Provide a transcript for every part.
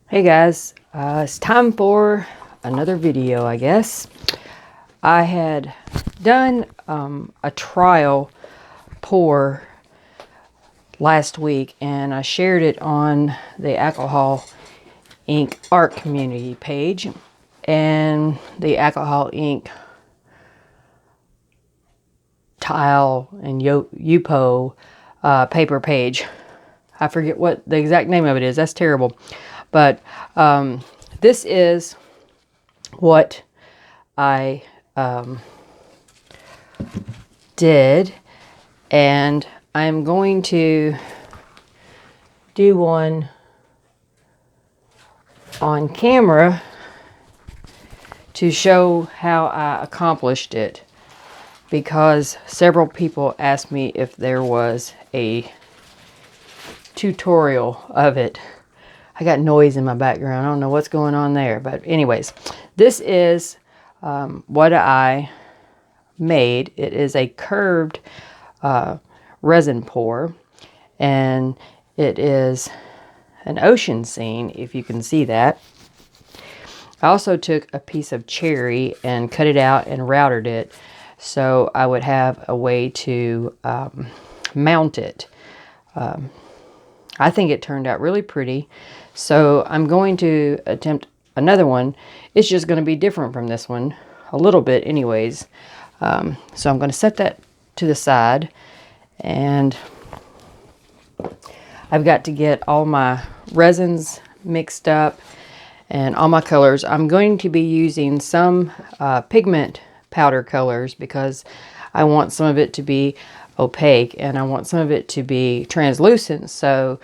Hey guys, it's time for another video, I guess. I had done a trial pour last week and I shared it on the Alcohol Ink art community page and the Alcohol Ink tile and Yupo paper page. I forget what the exact name of it is. That's terrible. But this is what I did, and I'm going to do one on camera to show how I accomplished it, because several people asked me if there was a tutorial of it. I got noise in my background. I don't know what's going on there, but anyways, this is what I made. It is a curved resin pour, and it is an ocean scene, if you can see that. I also took a piece of cherry and cut it out and routed it so I would have a way to mount it. I think it turned out really pretty, so I'm going to attempt another one. It's just going to be different from this one a little bit anyways. So I'm going to set that to the side, and I've got to get all my resins mixed up and all my colors. I'm going to be using some pigment powder colors because I want some of it to be opaque and I want some of it to be translucent. So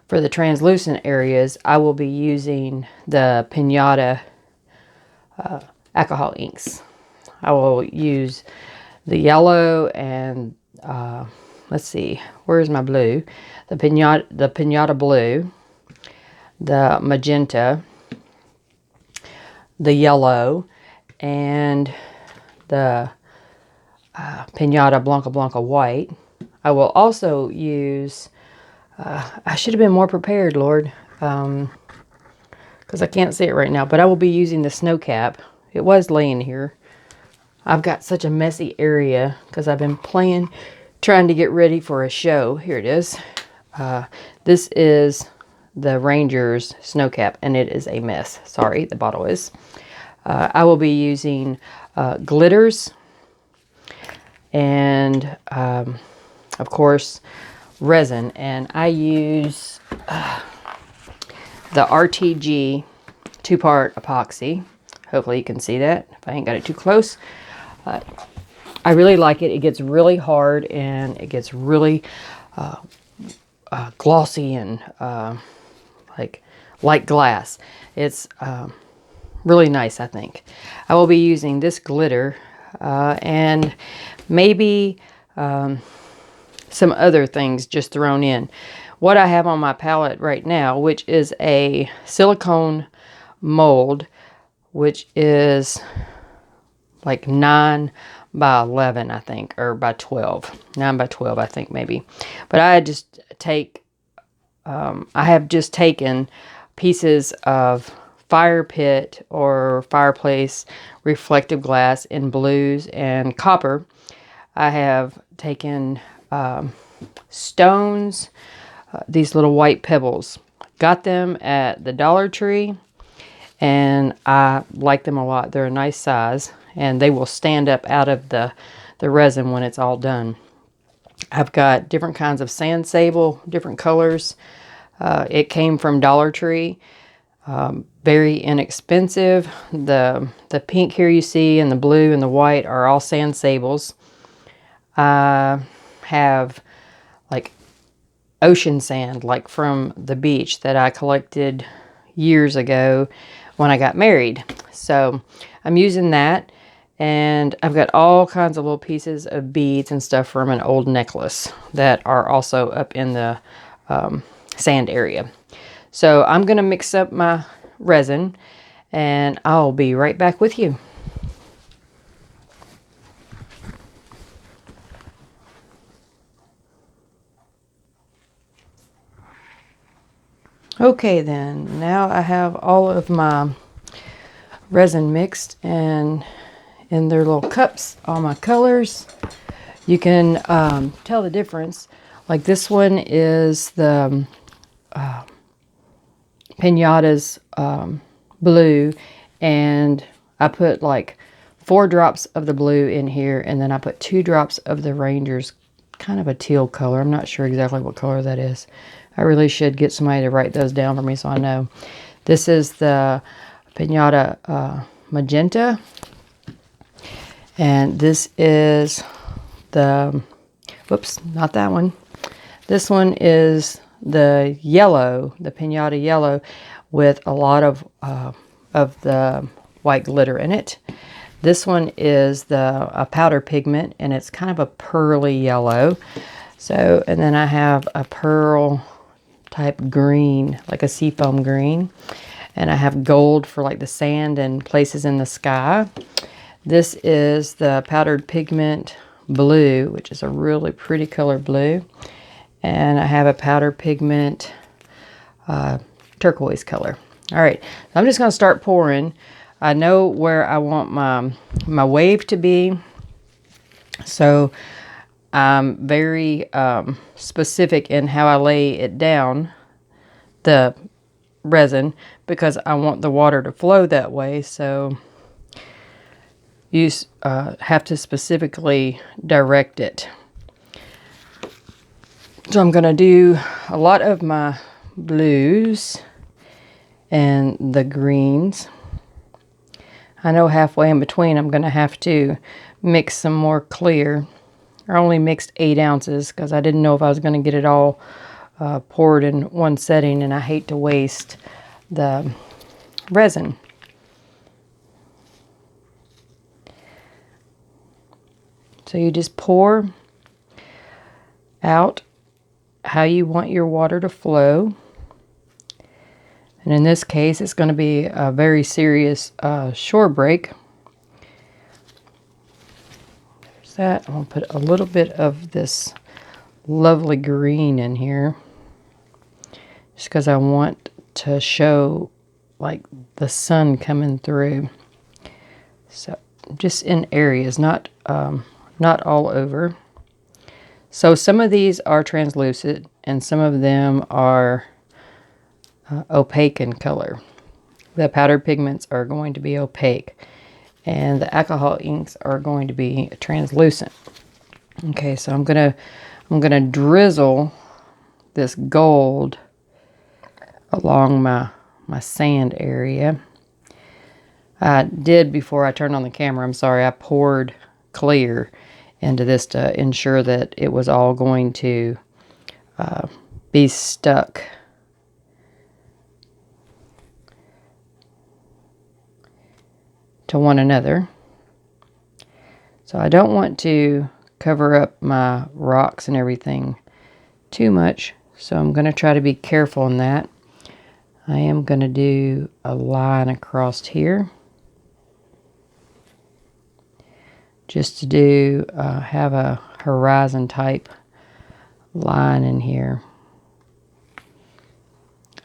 for the translucent areas, I will be using the Pinata alcohol inks. I will use the yellow and let's see, where's my blue? The Pinata blue, the magenta, the yellow, and the Pinata Blanca white. I will also use, I should have been more prepared, Lord, because I can't see it right now, but I will be using the snow cap. It was laying here. I've got such a messy area because I've been trying to get ready for a show. Here it is. This is the Ranger's snow cap, and it is a mess. Sorry, the bottle is. I will be using glitters and, of course, resin. And I use the RTG 2-part epoxy. Hopefully you can see that if I ain't got it too close. I really like it. It gets really hard and it gets really glossy and like glass. It's really nice, I think. I will be using this glitter and maybe some other things just thrown in. What I have on my palette right now, which is a silicone mold, which is like 9 by 11, I think, or by 12. 9 by 12, I think, maybe. But I have just taken pieces of fire pit or fireplace reflective glass in blues and copper. I have taken stones, these little white pebbles. Got them at the Dollar Tree, and I like them a lot. They're a nice size, and they will stand up out of the resin when it's all done. I've got different kinds of sand sable, different colors. It came from Dollar Tree. Very inexpensive. The pink here you see and the blue and the white are all sand sables. I have like ocean sand, like from the beach, that I collected years ago when I got married. So I'm using that, and I've got all kinds of little pieces of beads and stuff from an old necklace that are also up in the sand area. So I'm going to mix up my resin, and I'll be right back with you. Okay then, now I have all of my resin mixed and in their little cups, all my colors. You can tell the difference. Like this one is the Pinata's blue, and I put like 4 drops of the blue in here, and then I put 2 drops of the Ranger's kind of a teal color. I'm not sure exactly what color that is. I really should get somebody to write those down for me so I know. This is the Pinata magenta, and this is the, whoops, not that one. This one is the yellow, the Pinata yellow, with a lot of the white glitter in it. This one is the powder pigment, and it's kind of a pearly yellow. So, and then I have a pearl type green, like a seafoam green. And I have gold for like the sand and places in the sky. This is the powdered pigment blue, which is a really pretty color blue. And I have a powder pigment turquoise color. All right, so I'm just going to start pouring. I know where I want my wave to be, so I'm very specific in how I lay it down, the resin, because I want the water to flow that way. So you have to specifically direct it. So I'm going to do a lot of my blues and the greens. I know halfway in between I'm going to have to mix some more clear. I only mixed 8 ounces because I didn't know if I was going to get it all poured in one setting, and I hate to waste the resin. So you just pour out how you want your water to flow. And in this case, it's going to be a very serious shore break. There's that. I'm going to put a little bit of this lovely green in here, just because I want to show like the sun coming through. So just in areas, not all over. So some of these are translucent and some of them are opaque in color. The powdered pigments are going to be opaque, and the alcohol inks are going to be translucent. Okay, so I'm gonna drizzle this gold along my sand area. I did, before I turned on the camera, I'm sorry, I poured clear into this to ensure that it was all going to be stuck to one another. So I don't want to cover up my rocks and everything too much, so I'm going to try to be careful in that. I am going to do a line across here, just to do have a horizon type line in here.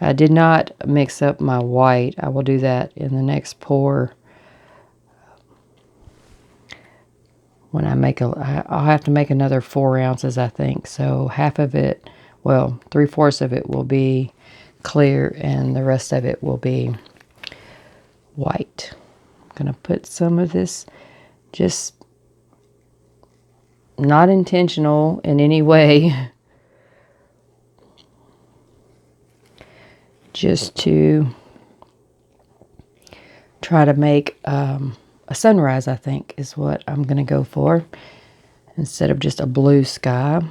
I did not mix up my white. I will do that in the next pour. When I make I'll have to make another 4 ounces, I think. So half of it, well, 3/4 of it will be clear, and the rest of it will be white. I'm gonna put some of this, just not intentional in any way, just to try to make a sunrise, I think, is what I'm going to go for. Instead of just a blue sky,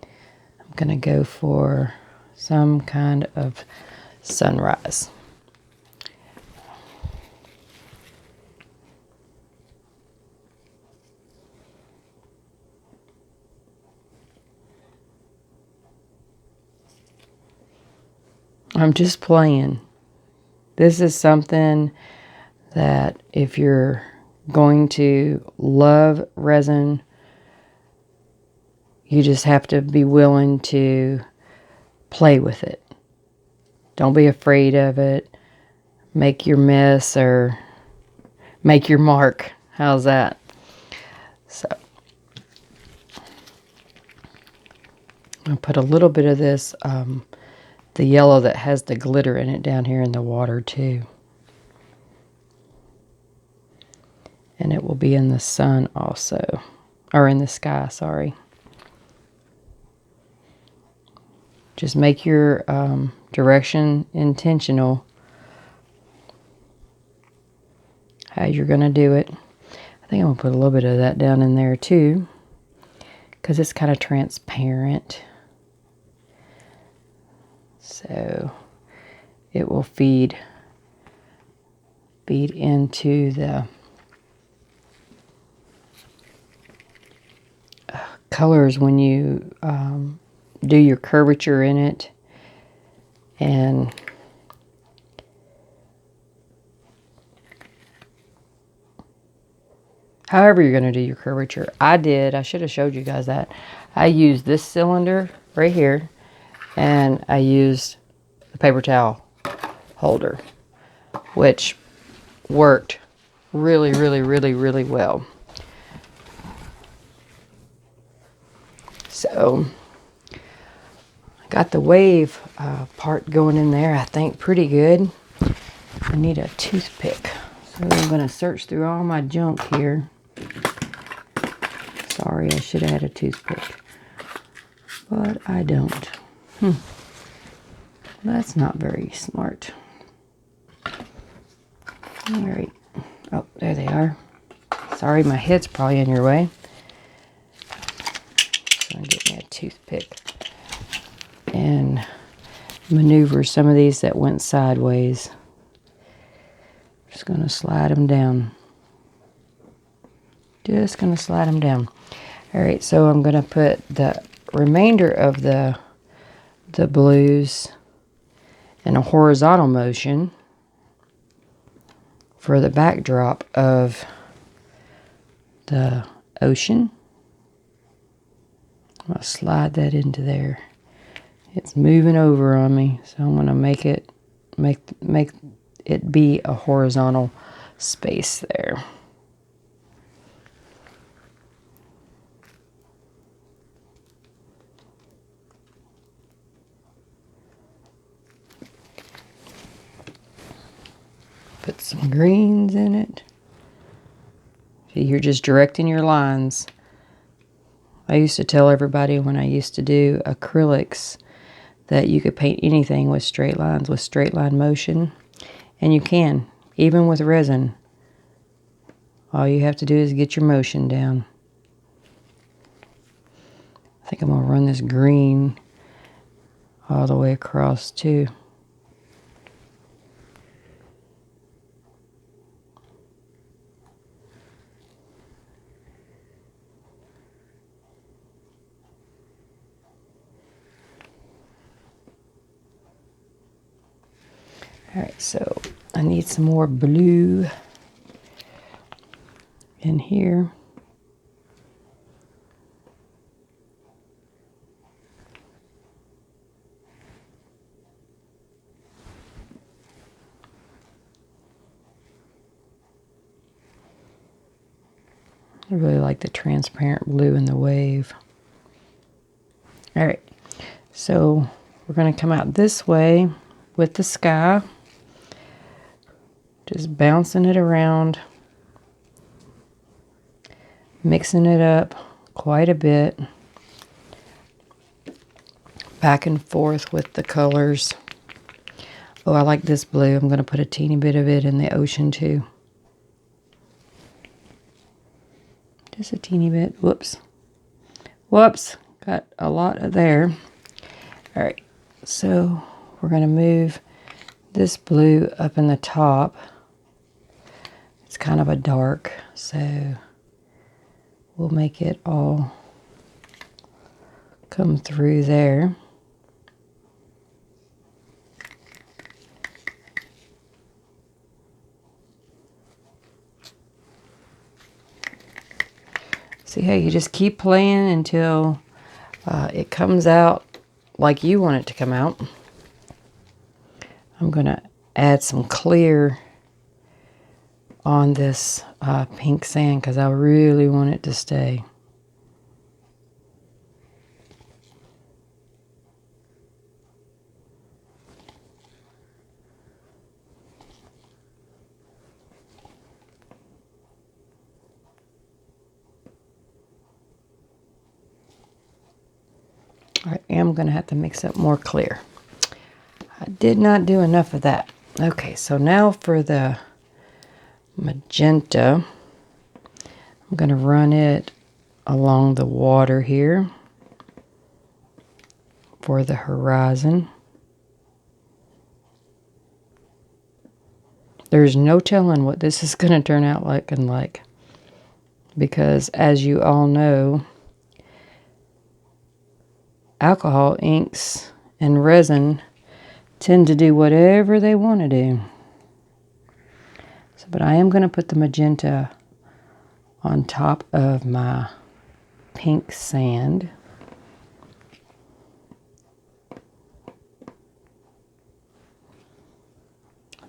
I'm going to go for some kind of sunrise. I'm just playing. This is something that if you're going to love resin, you just have to be willing to play with it. Don't be afraid of it. Make your mess or make your mark. How's that? So I'll put a little bit of this, the yellow that has the glitter in it down here in the water too. And it will be in the sun also. Or in the sky, sorry. Just make your direction intentional. How you're going to do it. I think I'm going to put a little bit of that down in there too. Because it's kind of transparent. So it will feed into the colors when you do your curvature in it. And however you're going to do your curvature. I should have showed you guys that. I used this cylinder right here, and I used the paper towel holder, which worked really, really, really, really well. So I got the wave part going in there, I think, pretty good. I need a toothpick. So I'm going to search through all my junk here. Sorry, I should have had a toothpick. But I don't. That's not very smart. Alright. Oh, there they are. Sorry, my head's probably in your way. I'm going to get me a toothpick and maneuver some of these that went sideways. Just going to slide them down. Just going to slide them down. Alright, so I'm going to put the remainder of the blues in a horizontal motion for the backdrop of the ocean. I'm going to slide that into there. It's moving over on me, so I'm going to make it be a horizontal space there. Put some greens in it. See, you're just directing your lines. I used to tell everybody when I used to do acrylics that you could paint anything with straight lines, with straight line motion. And you can, even with resin. All you have to do is get your motion down. I think I'm going to run this green all the way across too. Alright, so I need some more blue in here. I really like the transparent blue in the wave. Alright, so we're going to come out this way with the sky. Just bouncing it around. Mixing it up quite a bit. Back and forth with the colors. Oh, I like this blue. I'm going to put a teeny bit of it in the ocean too. Just a teeny bit. Whoops. Whoops. Got a lot of there. Alright. So we're going to move this blue up in the top. It's kind of a dark, so we'll make it all come through there. See how you just keep playing until it comes out like you want it to come out. I'm going to add some clear on this pink sand because I really want it to stay. I am going to have to mix up more clear. I did not do enough of that. Okay, so now for the magenta, I'm going to run it along the water here for the horizon. There's no telling what this is going to turn out like, because as you all know, alcohol inks and resin tend to do whatever they want to do. So, but I am going to put the magenta on top of my pink sand.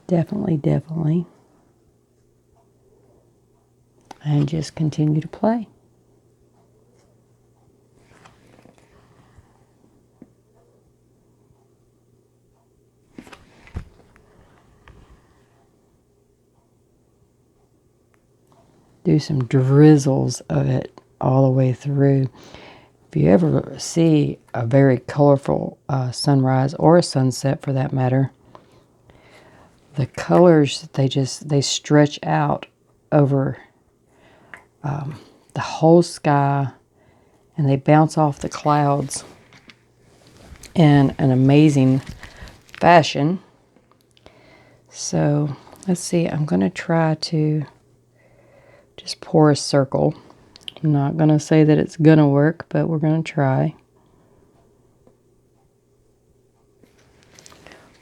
Definitely. And just continue to play. Do some drizzles of it all the way through. If you ever see a very colorful sunrise or a sunset for that matter, the colors, they stretch out over the whole sky, and they bounce off the clouds in an amazing fashion. So let's see, I'm going to try to just pour a circle. I'm not going to say that it's going to work, but we're going to try.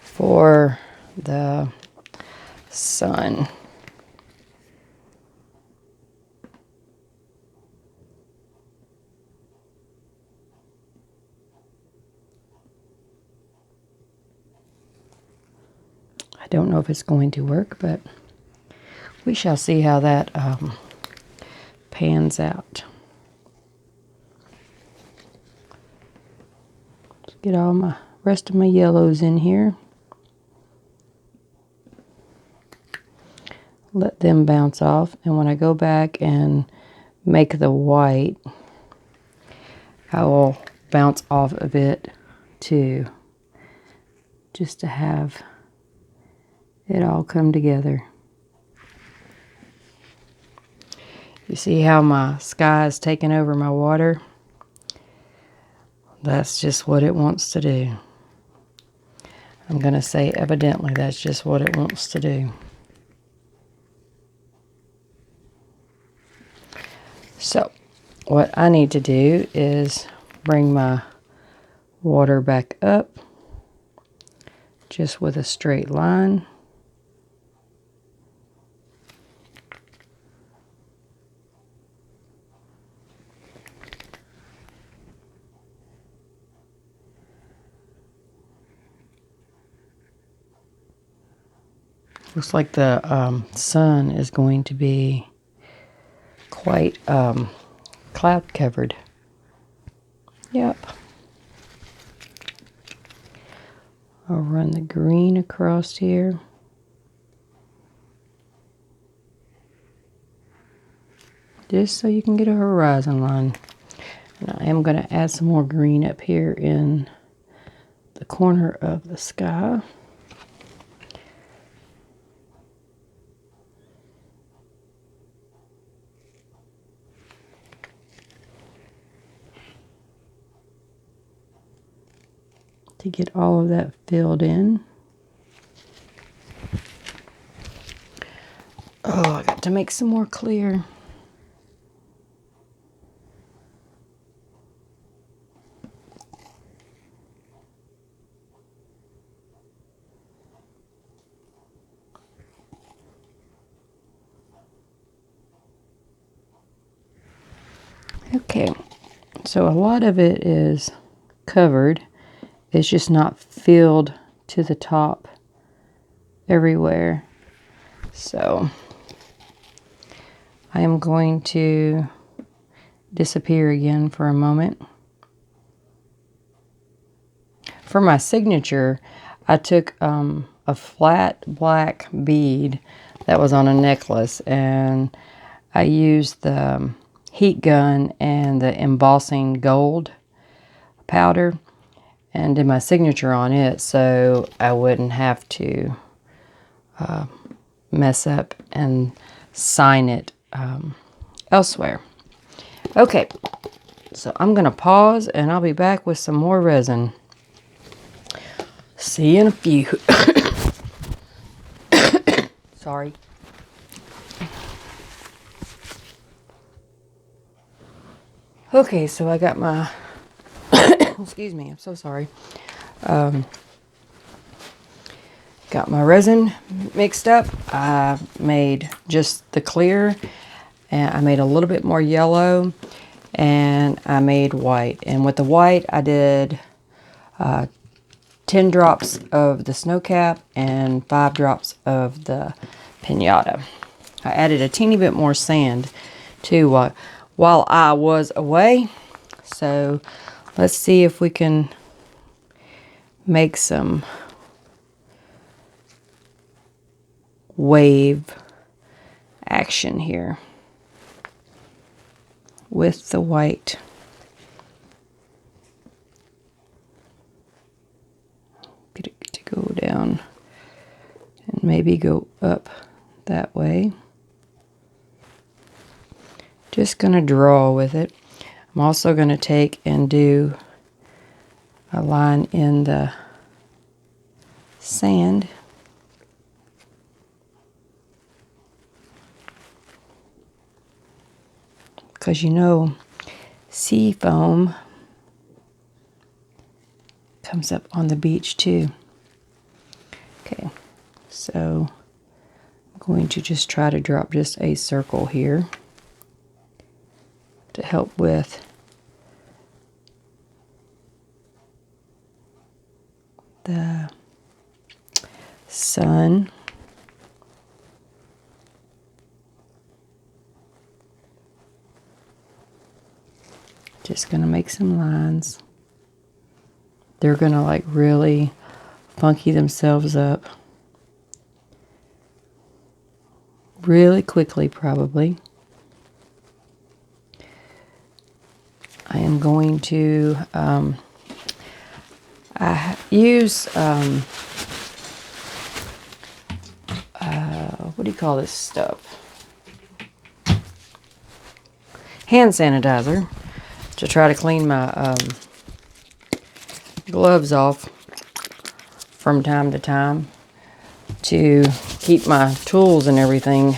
For the sun. I don't know if it's going to work, but we shall see how that pans out. Let's get all my rest of my yellows in here. Let them bounce off, and when I go back and make the white, I will bounce off a bit too, just to have it all come together. You see how my sky is taking over my water? That's just what it wants to do. I'm going to say evidently that's just what it wants to do. So what I need to do is bring my water back up just with a straight line. Looks like the sun is going to be quite cloud covered. Yep. I'll run the green across here. Just so you can get a horizon line. And I am going to add some more green up here in the corner of the sky. To get all of that filled in. Oh, I got to make some more clear. Okay, so a lot of it is covered. It's just not filled to the top everywhere. So I am going to disappear again for a moment. For my signature, I took a flat black bead that was on a necklace, and I used the heat gun and the embossing gold powder and did my signature on it so I wouldn't have to mess up and sign it elsewhere. Okay, so I'm going to pause and I'll be back with some more resin. See you in a few. Sorry. Okay, so I got my, excuse me, I'm so sorry. Got my resin mixed up. I made just the clear, and I made a little bit more yellow, and I made white. And with the white, I did 10 drops of the snow cap and 5 drops of the pinata. I added a teeny bit more sand too while I was away. So let's see if we can make some wave action here with the white. Get it to go down and maybe go up that way. Just going to draw with it. I'm also going to take and do a line in the sand. Because you know, sea foam comes up on the beach too. Okay, so I'm going to just try to drop just a circle here to help with the sun. Just gonna make some lines. They're gonna like really funky themselves up really quickly, probably. I am going to I use what do you call this stuff? Hand sanitizer to try to clean my gloves off from time to time to keep my tools and everything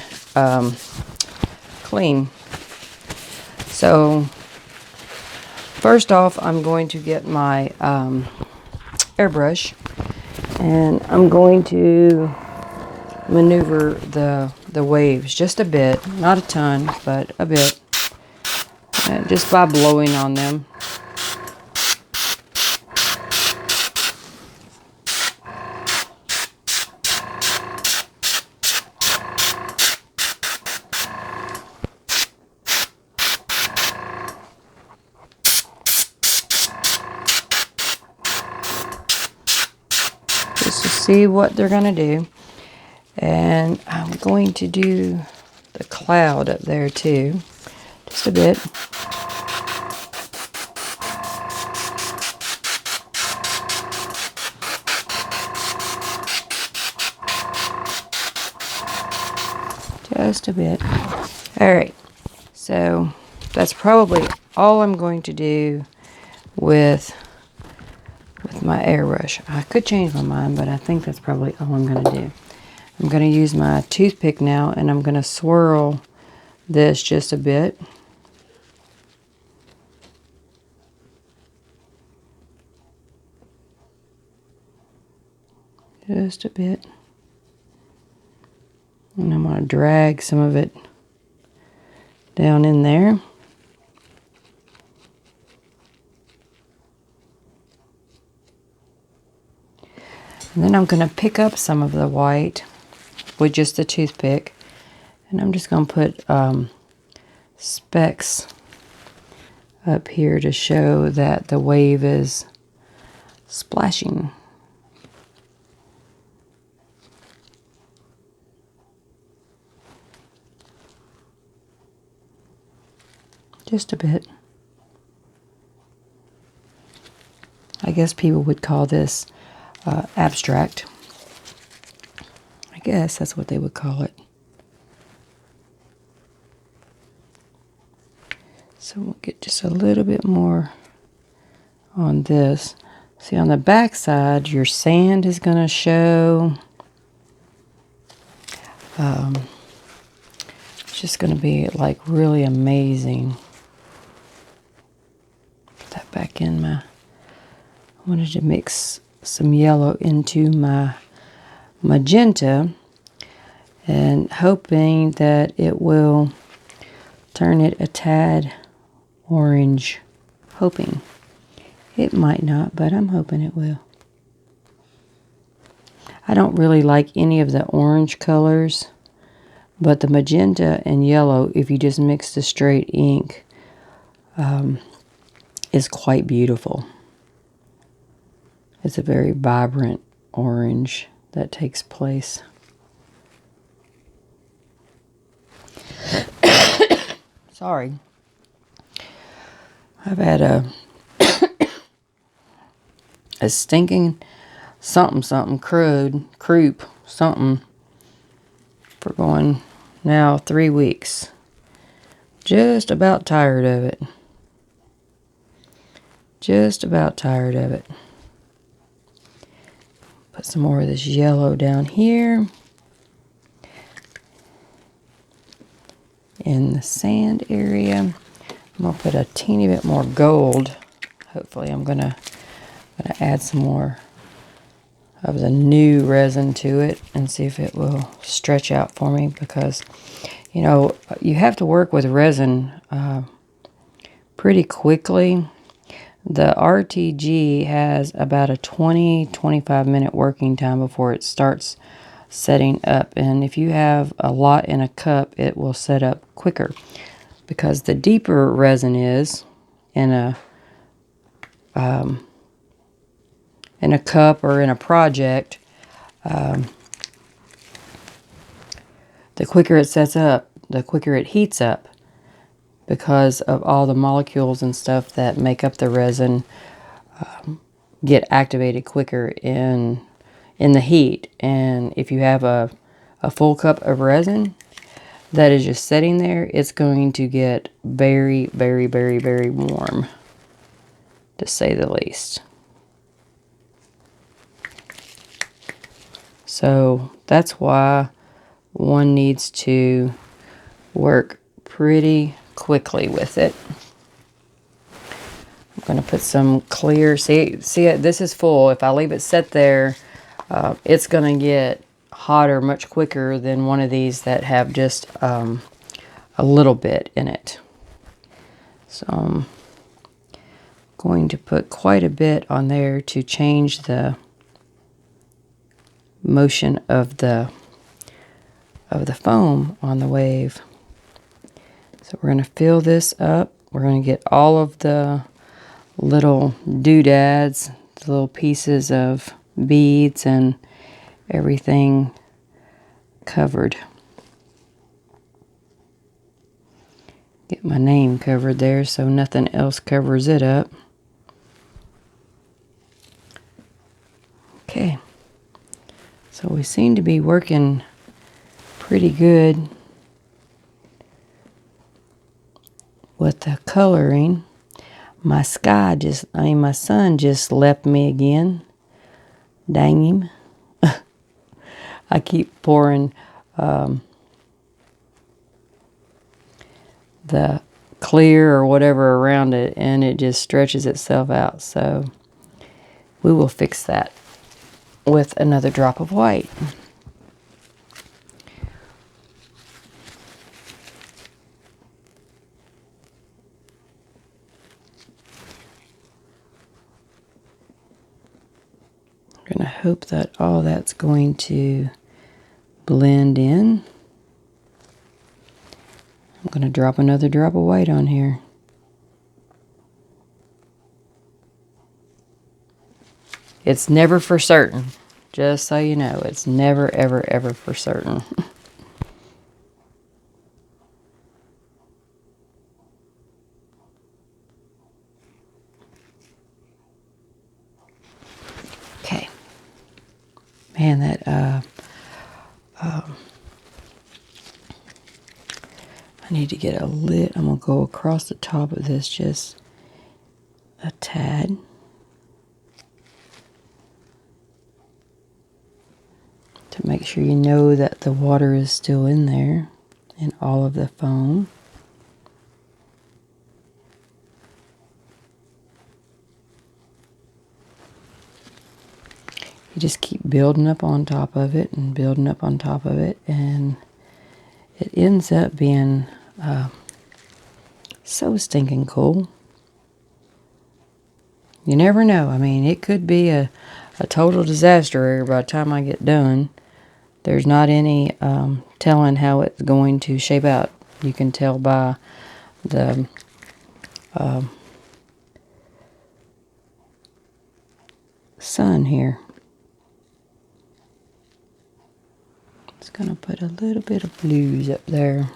clean. So first off, I'm going to get my airbrush, and I'm going to maneuver the waves just a bit, not a ton, but a bit, just by blowing on them. Just to see what they're going to do. And I'm going to do the cloud up there too, just a bit. Just a bit. All right, so that's probably all I'm going to do with my airbrush. I could change my mind, but I think that's probably all I'm going to do. I'm going to use my toothpick now, and I'm going to swirl this just a bit. Just a bit. And I'm going to drag some of it down in there. And then I'm going to pick up some of the white with just a toothpick. And I'm just going to put specks up here to show that the wave is splashing. Just a bit. I guess people would call this abstract. I guess that's what they would call it. So we'll get just a little bit more on this. See, on the back side, your sand is going to show. It's just going to be like really amazing. Put that back in my... I wanted to mix some yellow into my magenta and hoping that it will turn it a tad orange. Hoping. It might not, but I'm hoping it will. I don't really like any of the orange colors, but the magenta and yellow, if you just mix the straight ink, is quite beautiful. It's a very vibrant orange that takes place. Sorry. I've had a stinking something croup something for going now 3 weeks. Just about tired of it. Just about tired of it. Put some more of this yellow down here. In the sand area. I'm going to put a teeny bit more gold. Hopefully I'm going to add some more of the new resin to it and see if it will stretch out for me, because, you know, you have to work with resin pretty quickly. The RTG has about a 20-25 minute working time before it starts setting up, and if you have a lot in a cup, it will set up quicker, because the deeper resin is in a cup or in a project, the quicker it sets up, the quicker it heats up, because of all the molecules and stuff that make up the resin get activated quicker in the heat. And if you have a full cup of resin that is just sitting there, it's going to get very, very, very, very warm, to say the least. So that's why one needs to work pretty quickly with it. I'm going to put some clear, see it, this is full. If I leave it set there, it's going to get hotter much quicker than one of these that have just a little bit in it. So I'm going to put quite a bit on there to change the motion of the foam on the wave. So we're going to fill this up. We're going to get all of the little doodads, the little pieces of beads and everything covered. Get my name covered there so nothing else covers it up. Okay. So we seem to be working pretty good with the coloring. My son just left me again. Dang him. I keep pouring the clear or whatever around it, and it just stretches itself out. So we will fix that with another drop of white. I'm going to hope that all that's going to blend in. I'm going to drop another drop of white on here. It's never for certain. Just so you know, it's never, ever, ever for certain. Okay. Man, that, I need to get a lid. I'm going to go across the top of this just a tad. To make sure you know that the water is still in there and all of the foam. You just keep building up on top of it and building up on top of it, and it ends up being so stinking cool. You never know. I mean, it could be a total disaster area by the time I get done. There's not any telling how it's going to shape out. You can tell by the sun here. It's going to put a little bit of blues up there.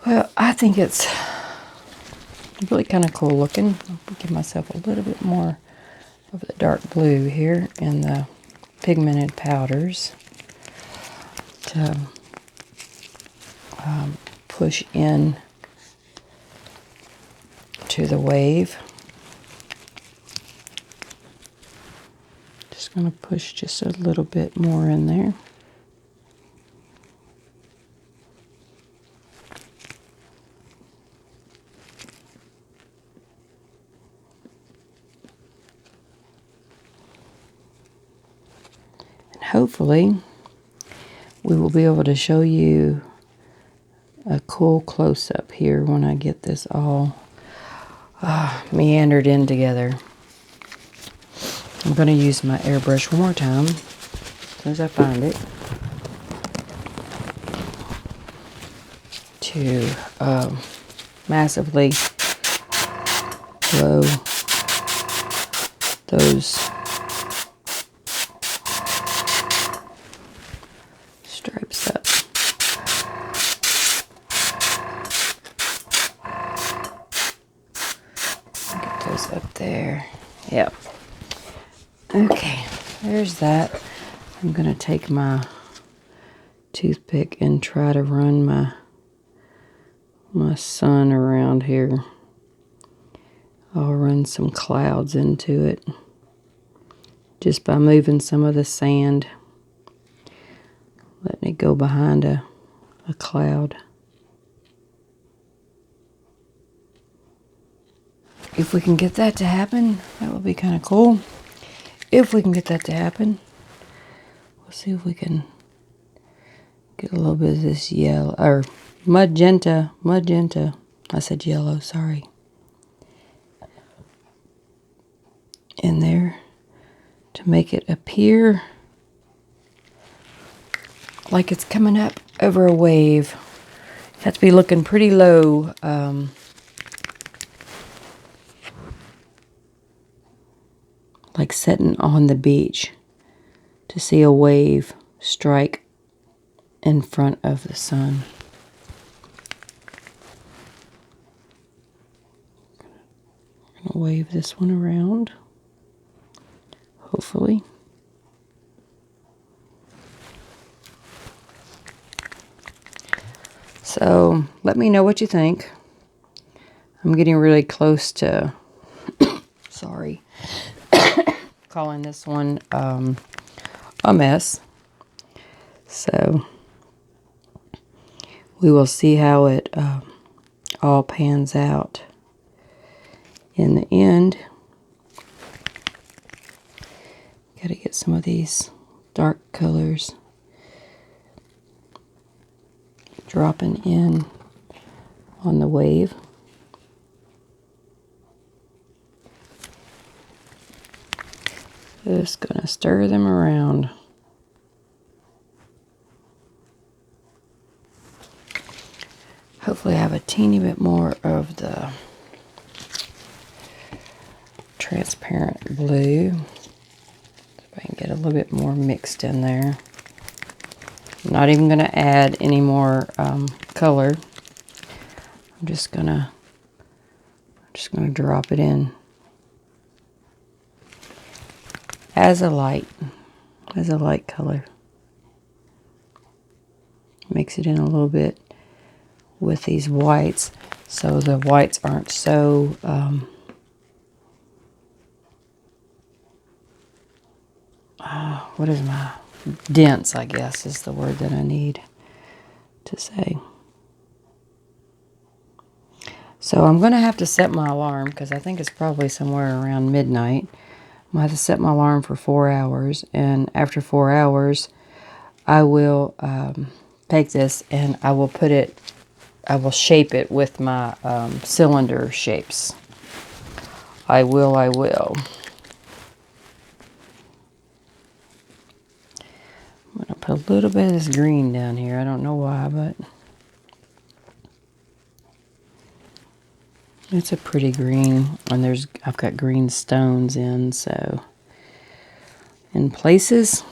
Well, I think it's really kind of cool looking. I'll give myself a little bit more of the dark blue here in the pigmented powders to push in to the wave. Just going to push just a little bit more in there. Hopefully, we will be able to show you a cool close-up here when I get this all meandered in together. I'm going to use my airbrush one more time as soon as I find it to massively blow those stripes up. Get those up there. Yep. Okay, there's that. I'm going to take my toothpick and try to run my sun around here. I'll run some clouds into it just by moving some of the sand, letting it go behind a cloud. If we can get that to happen, that would be kind of cool. If we can get that to happen, we'll see if we can get a little bit of this yellow, or magenta. I said yellow, sorry. In there to make it appear like it's coming up over a wave. You have to be looking pretty low. Like sitting on the beach to see a wave strike in front of the sun. I'm going to wave this one around, hopefully. So let me know what you think. I'm getting really close to, sorry, calling this one a mess. So we will see how it all pans out in the end. Got to get some of these dark colors dropping in on the wave. Just gonna stir them around. Hopefully I have a teeny bit more of the transparent blue. If I can get a little bit more mixed in there. I'm not even gonna add any more color. I'm just gonna drop it in as a light color. Mix it in a little bit with these whites so the whites aren't so what is my dense, I guess is the word that I need to say. So I'm going to have to set my alarm because I think it's probably somewhere around midnight. I'm going to have to set my alarm for 4 hours, and after 4 hours I will take this and I will shape it with my cylinder shapes. I will. I'm going to put a little bit of this green down here. I don't know why, but it's a pretty green. And I've got green stones in, so in places.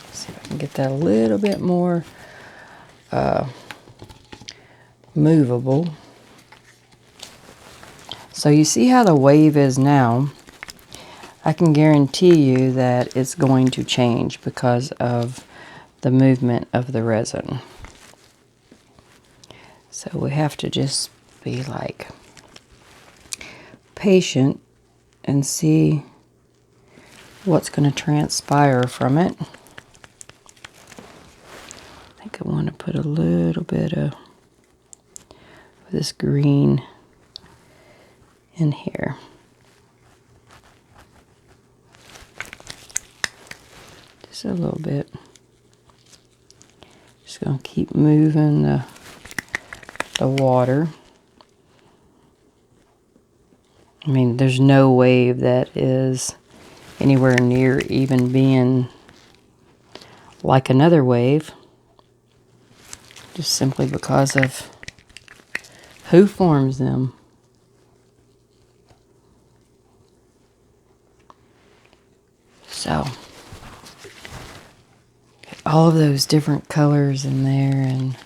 Let's see if I can get that a little bit more movable. So you see how the wave is now? I can guarantee you that it's going to change because of the movement of the resin. So we have to just be like patient and see what's going to transpire from it. I think I want to put a little bit of this green in here. Just a little bit. Just going to keep moving the water. I mean, there's no wave that is anywhere near even being like another wave, just simply because of who forms them. So, all of those different colors in there, and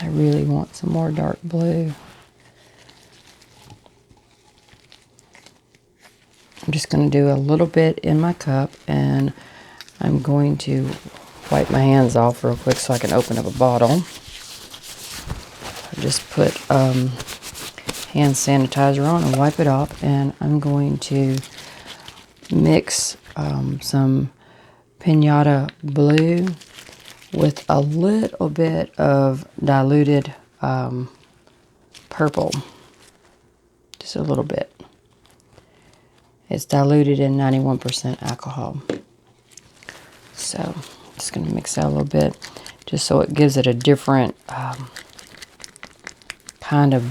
I really want some more dark blue. I'm just going to do a little bit in my cup, and I'm going to wipe my hands off real quick so I can open up a bottle. I just put hand sanitizer on and wipe it off, and I'm going to mix some Pinata blue with a little bit of diluted purple. Just a little bit. It's diluted in 91% alcohol. So I'm just going to mix that a little bit just so it gives it a different kind of